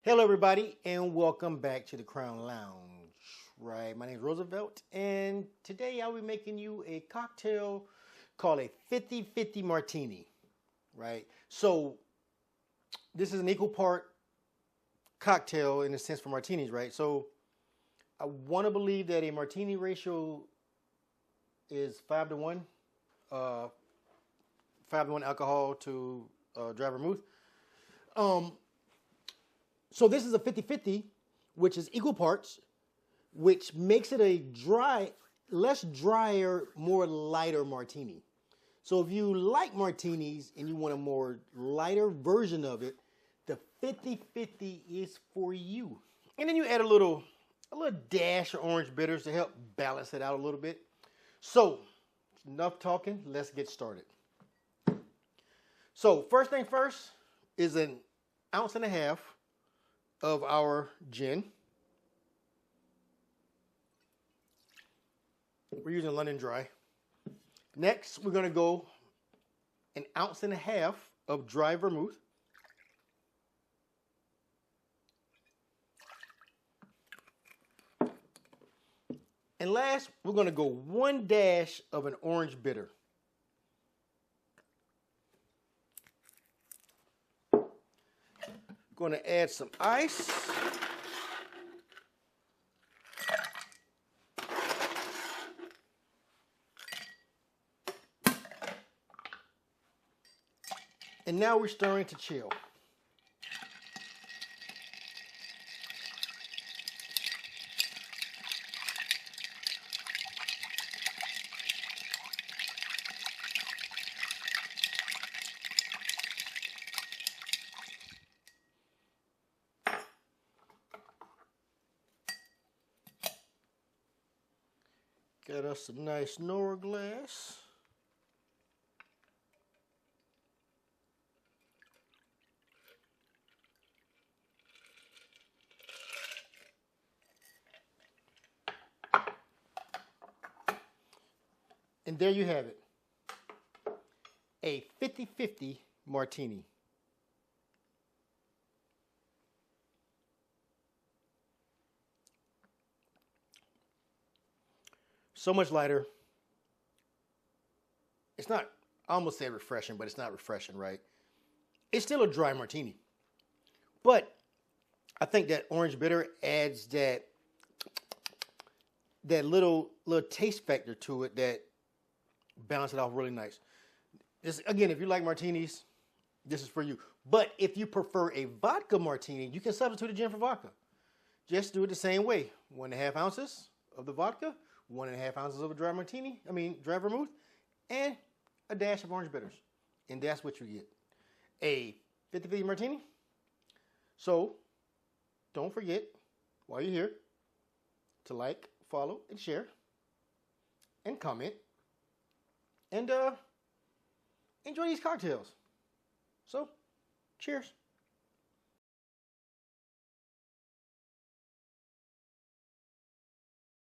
Hello, everybody, and welcome back to the Crown Lounge. Right, my name is Roosevelt, and today I'll be making you a cocktail called a 50-50 Martini. Right, so this is an equal part cocktail in a sense for martinis, right? So I want to believe that a martini ratio is 5-to-1, 5-to-1 alcohol to dry vermouth. So this is a 50-50, which is equal parts, which makes it a less drier, more lighter martini. So if you like martinis and you want a more lighter version of it, the 50-50 is for you. And then you add a little dash of orange bitters to help balance it out a little bit. So enough talking, let's get started. So first thing first is an 1.5 ounces of our gin. We're using London Dry. Next, we're going to go 1.5 ounces of dry vermouth. And last, we're going to go 1 dash of an orange bitter. Going to add some ice. And now we're stirring to chill. Got us a nice Nora glass. And there you have it. A 50-50 martini. So much lighter. It's not, I almost said refreshing, but it's not refreshing, right? It's still a dry martini. But I think that orange bitter adds that little taste factor to it that balances it off really nice. This, again, if you like martinis, this is for you. But if you prefer a vodka martini, you can substitute a gin for vodka. Just do it the same way. 1.5 ounces of the vodka, 1.5 ounces of a dry vermouth, and a dash of orange bitters. And that's what you get. A 50-50 martini. So, don't forget, while you're here, to like, follow, and share, and comment, and enjoy these cocktails. So, cheers.